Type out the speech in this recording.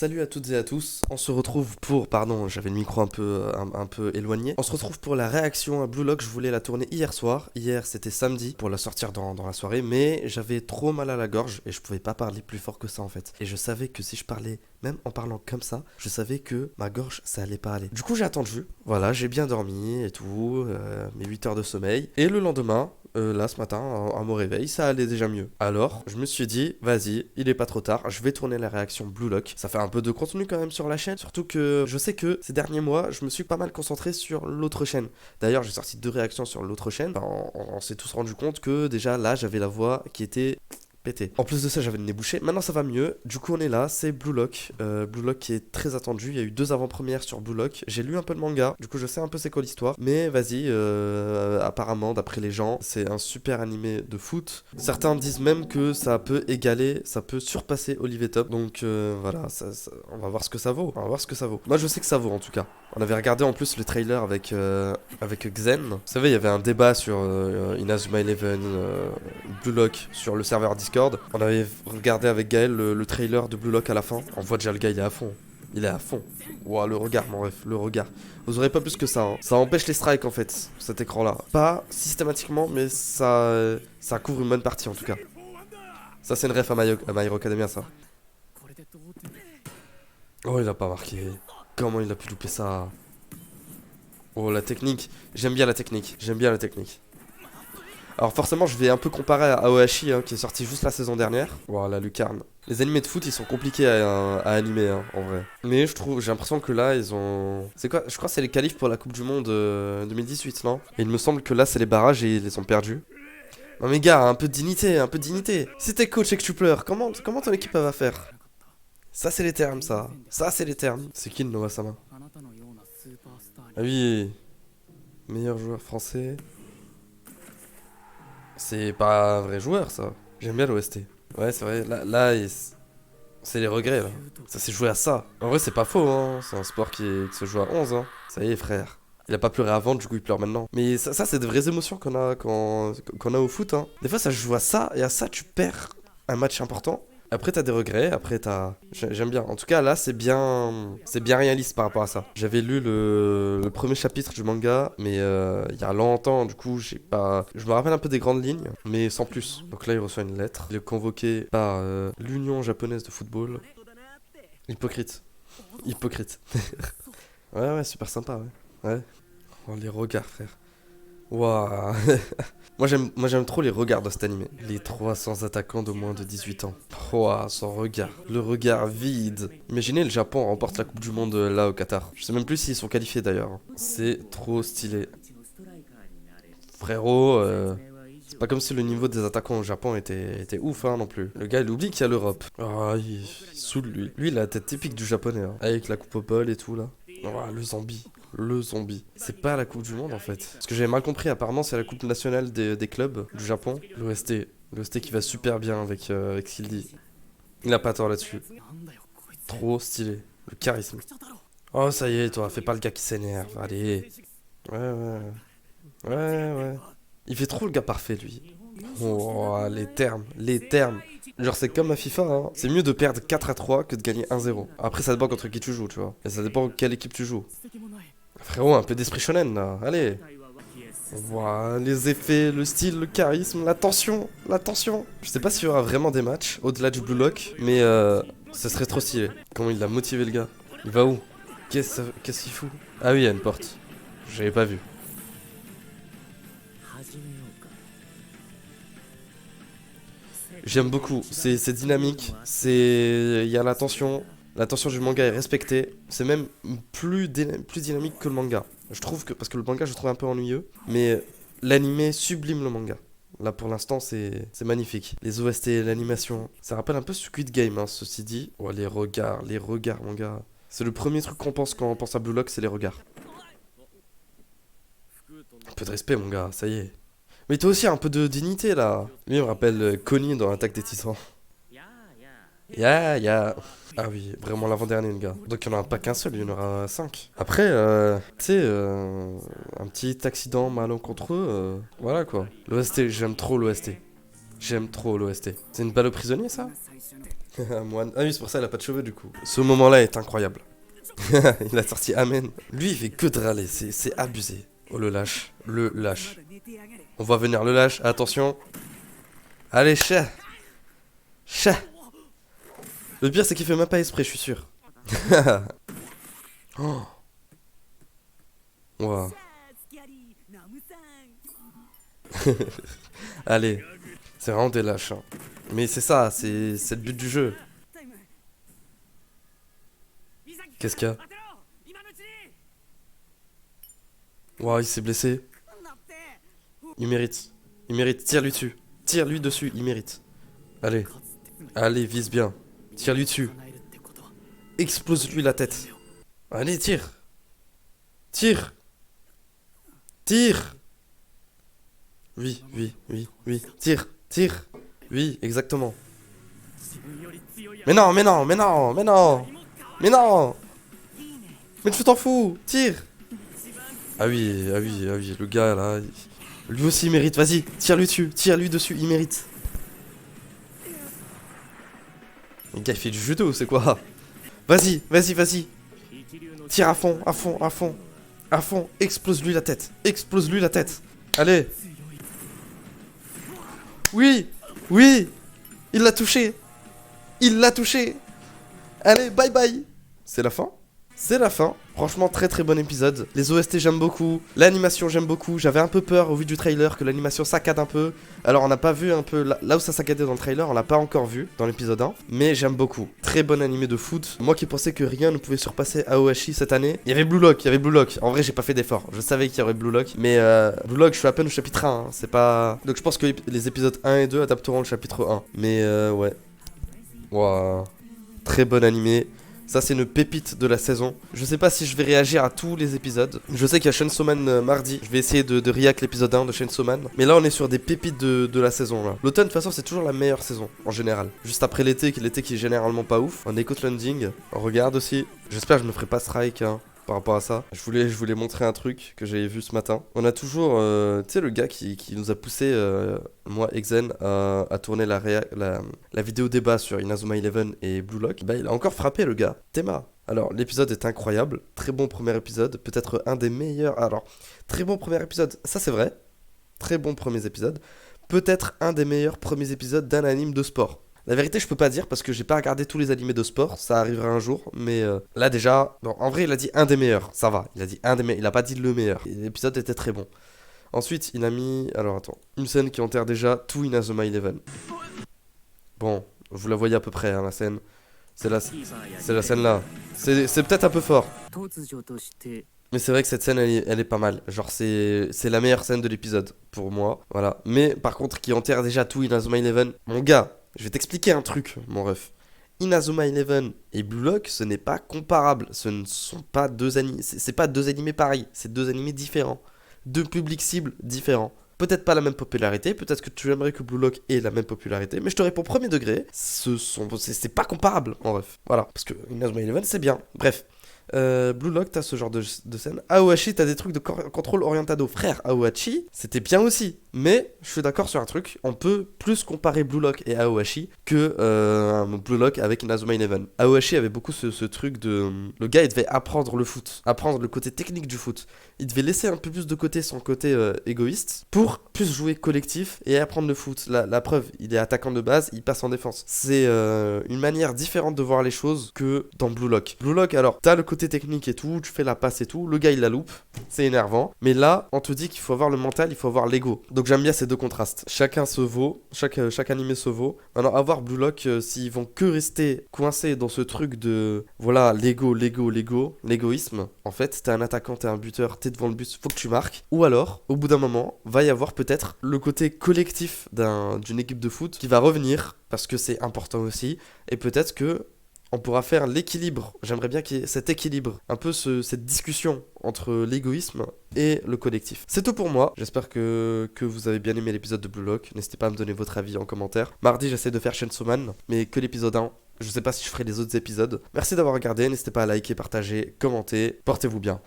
Salut à toutes et à tous, on se retrouve pour, pardon, j'avais le micro un peu éloigné. On se retrouve pour la réaction à Blue Lock. Je voulais la tourner hier soir. Hier c'était samedi pour la sortir dans la soirée, mais j'avais trop mal à la gorge et je pouvais pas parler plus fort que ça en fait. Et je savais que si je parlais, même en parlant comme ça, je savais que ma gorge ça allait pas aller. Du coup j'ai attendu, voilà, j'ai bien dormi et tout, mes 8 heures de sommeil. Et le lendemain, là ce matin, à mon réveil, ça allait déjà mieux. Alors, je me suis dit, vas-y, il est pas trop tard, je vais tourner la réaction Blue Lock. Ça fait un peu de contenu quand même sur la chaîne, surtout que je sais que ces derniers mois, je me suis pas mal concentré sur l'autre chaîne. D'ailleurs, j'ai sorti 2 réactions sur l'autre chaîne. Enfin, on s'est tous rendu compte que déjà là, j'avais la voix qui était pété. En plus de ça, j'avais le nez bouché. Maintenant, ça va mieux. Du coup, on est là. C'est Blue Lock. Blue Lock qui est très attendu. Il y a eu 2 avant-premières sur Blue Lock. J'ai lu un peu le manga. Du coup, je sais un peu c'est quoi l'histoire. Mais vas-y, apparemment, d'après les gens, c'est un super animé de foot. Certains disent même que ça peut égaler, ça peut surpasser Olive et Top. Donc voilà, on va voir ce que ça vaut. On va voir ce que ça vaut. Moi, je sais que ça vaut en tout cas. On avait regardé en plus le trailer avec Xen. Vous savez, il y avait un débat sur Inazuma Eleven, Blue Lock sur le serveur Discord. On avait regardé avec Gaël le trailer de Blue Lock à la fin. On voit déjà le gars, il est à fond. Il est à fond. Ouah, le regard, mon ref, le regard. Vous aurez pas plus que ça. Hein. Ça empêche les strikes en fait, cet écran-là. Pas systématiquement, mais ça couvre une bonne partie en tout cas. Ça, c'est une ref à My Hero Academia, ça. Oh, il a pas marqué. Comment il a pu louper ça? Oh, la technique. J'aime bien la technique. J'aime bien la technique. Alors forcément, je vais un peu comparer à Aohashi, hein, qui est sorti juste la saison dernière. Wow, la lucarne. Les animés de foot, ils sont compliqués à animer, hein, en vrai. Mais j'ai l'impression que là, ils ont... C'est quoi? Je crois que c'est les qualifs pour la Coupe du Monde 2018, non? Et il me semble que là, c'est les barrages et ils les ont perdus. Non mais gars, un peu de dignité, un peu de dignité. Si t'es coach et que tu pleures, comment ton équipe elle va faire? Ça, c'est les termes, ça. Ça, c'est les termes. C'est qui le Noah-sama? Ah oui, meilleur joueur français. C'est pas un vrai joueur, ça. J'aime bien l'OST. Ouais, c'est vrai. C'est les regrets, là. Ça s'est joué à ça. En vrai, c'est pas faux, hein. C'est un sport qui se joue à 11, hein. Ça y est, frère. Il a pas pleuré avant, du coup, il pleure maintenant. Mais ça c'est de vraies émotions qu'on a au foot, hein. Des fois, ça se joue à ça, et à ça, tu perds un match important. Après, t'as des regrets, après, J'aime bien. En tout cas, là, c'est bien réaliste par rapport à ça. J'avais lu le premier chapitre du manga, mais il y a longtemps, du coup, j'ai pas... Je me rappelle un peu des grandes lignes, mais sans plus. Donc là, il reçoit une lettre. Il est convoqué par l'Union japonaise de football. Hypocrite. Hypocrite. Ouais, super sympa, ouais. Ouais. Oh, les regards, frère. Waouh. Moi j'aime trop les regards de cet animé. Les 300 attaquants de moins de 18 ans. Waouh, son regard. Le regard vide. Imaginez le Japon remporte la Coupe du Monde là au Qatar. Je sais même plus s'ils sont qualifiés d'ailleurs. C'est trop stylé. Frérot, c'est pas comme si le niveau des attaquants au Japon était ouf hein, non plus. Le gars il oublie qu'il y a l'Europe. Ah, il saoule lui. Lui il a la tête typique du japonais. Hein. Avec la coupe au bol et tout là. Oh, le zombie. Le zombie. C'est pas la Coupe du Monde en fait. Parce que j'avais mal compris, apparemment c'est la Coupe nationale des clubs du Japon. L'OST. L'OST qui va super bien avec ce qu'il dit. Il a pas tort là-dessus. Trop stylé. Le charisme. Oh ça y est toi, fais pas le gars qui s'énerve. Allez. Ouais. Ouais. Il fait trop le gars parfait lui. Oh les termes. Les termes. Genre c'est comme à FIFA, hein. C'est mieux de perdre 4-3 que de gagner 1-0. Après ça dépend contre qui tu joues, tu vois. Et ça dépend quelle équipe tu joues. Frérot, un peu d'esprit shonen là, allez. Ouah, les effets, le style, le charisme, la tension, la tension. Je sais pas s'il y aura vraiment des matchs au-delà du Blue Lock, mais ça serait trop stylé. Comment il a motivé le gars. Il va où? Qu'est-ce qu'il fout? Ah oui, il y a une porte. J'avais pas vu. J'aime beaucoup, c'est dynamique, il y a la tension du manga est respectée, c'est même plus dynamique que le manga. Je trouve que, parce que le manga je trouve un peu ennuyeux, mais l'animé sublime le manga. Là pour l'instant c'est magnifique. Les OST, l'animation, ça rappelle un peu Squid Game, hein, ceci dit. Oh les regards mon gars. C'est le premier truc qu'on pense quand on pense à Blue Lock, c'est les regards. Un peu de respect mon gars, ça y est. Mais toi aussi un peu de dignité là. Lui il me rappelle Connie dans l'Attaque des Titans. Ya. Ah oui, vraiment l'avant-dernier le gars. Donc il n'y en aura pas qu'un seul, il y en aura 5. Après, tu sais, un petit accident malencontreux, voilà quoi. L'OST, j'aime trop l'OST. J'aime trop l'OST. C'est une balle au prisonnier, ça? Moine. Ah oui, c'est pour ça elle a pas de cheveux, du coup. Ce moment-là est incroyable. Il a sorti Amen. Lui, il fait que de râler, c'est abusé. Oh, le lâche. Le lâche. On va venir le lâche, attention. Allez, chat. Chat. Le pire, c'est qu'il fait même pas exprès, je suis sûr. Oh. Wow. Allez. C'est vraiment des lâches. Hein. Mais c'est ça, c'est le but du jeu. Qu'est-ce qu'il y a? Wow, il s'est blessé. Il mérite. Il mérite. Tire-lui dessus. Tire-lui dessus, il mérite. Allez. Allez, vise bien. Tire-lui dessus. Explose-lui la tête. Allez, tire. Tire. Tire. Oui, oui, oui, oui. Tire. Tire. Oui, exactement. Mais non, mais non, mais non, mais non. Mais non. Mais tu t'en fous. Tire. Ah oui, ah oui, ah oui, le gars là. Lui aussi il mérite, vas-y, tire-lui dessus, tire-lui dessus, il mérite. Le gars il fait du judo, c'est quoi? Vas-y, vas-y, vas-y. Tire à fond, à fond, à fond. À fond, explose-lui la tête. Explose-lui la tête. Allez. Oui, oui. Il l'a touché. Il l'a touché. Allez, bye bye. C'est la fin? C'est la fin. Franchement, très très bon épisode. Les OST j'aime beaucoup. L'animation j'aime beaucoup. J'avais un peu peur au vu du trailer que l'animation saccade un peu. Alors on n'a pas vu un peu là où ça saccadait dans le trailer. On l'a pas encore vu dans l'épisode 1. Mais j'aime beaucoup. Très bon animé de foot. Moi qui pensais que rien ne pouvait surpasser Aoashi cette année. Il y avait Blue Lock. Il y avait Blue Lock. En vrai j'ai pas fait d'effort. Je savais qu'il y aurait Blue Lock. Mais Blue Lock je suis à peine au chapitre 1. Hein. C'est pas... Donc je pense que les épisodes 1 et 2 adapteront le chapitre 1. Mais ouais. Waouh. Très bon animé. Ça c'est une pépite de la saison. Je sais pas si je vais réagir à tous les épisodes. Je sais qu'il y a Chainsaw Man mardi. Je vais essayer de react l'épisode 1 de Chainsaw Man. Mais là on est sur des pépites de la saison là. L'automne de toute façon c'est toujours la meilleure saison en général. Juste après l'été qui est généralement pas ouf. On écoute Landing. On regarde aussi. J'espère que je me ferai pas strike hein, par rapport à ça. Je voulais montrer un truc que j'avais vu ce matin. On a toujours, tu sais le gars qui nous a poussé, moi Exen, à tourner la vidéo débat sur Inazuma Eleven et Blue Lock. Bah il a encore frappé le gars. Théma. Alors l'épisode est incroyable. Très bon premier épisode. Peut-être un des meilleurs. Alors, très bon premier épisode. Ça c'est vrai. Très bon premier épisode. Peut-être un des meilleurs premiers épisodes d'un anime de sport. La vérité, je peux pas dire parce que j'ai pas regardé tous les animés de sport, ça arrivera un jour, mais là déjà, non, en vrai, il a dit un des meilleurs, ça va, il a dit un des meilleurs, il a pas dit le meilleur. L'épisode était très bon. Ensuite, il a mis, alors attends, une scène qui enterre déjà tout Inazuma Eleven. Bon, vous la voyez à peu près, hein, la scène. C'est la scène là. C'est peut-être un peu fort. Mais c'est vrai que cette scène, elle est pas mal. Genre, c'est la meilleure scène de l'épisode, pour moi. Voilà. Mais par contre, qui enterre déjà tout Inazuma Eleven, mon gars. Je vais t'expliquer un truc, mon ref. Inazuma Eleven et Blue Lock, ce n'est pas comparable. Ce ne sont pas deux animés. C'est pas deux animés pareils. C'est deux animés différents. Deux publics cibles différents. Peut-être pas la même popularité. Peut-être que tu aimerais que Blue Lock ait la même popularité. Mais je te réponds premier degré. C'est pas comparable, en ref. Voilà. Parce que Inazuma Eleven, c'est bien. Bref. Blue Lock, t'as ce genre de scène. Aohashi, t'as des trucs de contrôle orientado. Frère, Aohashi, c'était bien aussi. Mais je suis d'accord sur un truc. On peut plus comparer Blue Lock et Aohashi que Blue Lock avec Inazuma Eleven. Aohashi avait beaucoup ce truc de... Le gars, il devait apprendre le foot. Apprendre le côté technique du foot. Il devait laisser un peu plus de côté son côté égoïste pour plus jouer collectif et apprendre le foot. La preuve, il est attaquant de base, il passe en défense. C'est une manière différente de voir les choses que dans Blue Lock. Blue Lock, alors, t'as le côté technique et tout, tu fais la passe et tout, le gars il la loupe, c'est énervant. Mais là, on te dit qu'il faut avoir le mental, il faut avoir l'ego. Donc j'aime bien ces deux contrastes. Chacun se vaut, chaque animé se vaut. Maintenant, avoir Blue Lock, s'ils vont que rester coincés dans ce truc de, voilà, l'égoïsme, en fait, t'es un attaquant, t'es un buteur, t'es devant le but, faut que tu marques. Ou alors, au bout d'un moment, va y avoir peut-être le côté collectif d'une équipe de foot qui va revenir, parce que c'est important aussi, et peut-être que on pourra faire l'équilibre. J'aimerais bien qu'il y ait cet équilibre, un peu cette discussion entre l'égoïsme et le collectif. C'est tout pour moi. J'espère que vous avez bien aimé l'épisode de Blue Lock. N'hésitez pas à me donner votre avis en commentaire. Mardi, j'essaie de faire Chainsaw Man, mais que l'épisode 1. Je sais pas si je ferai les autres épisodes. Merci d'avoir regardé. N'hésitez pas à liker, partager, commenter. Portez-vous bien.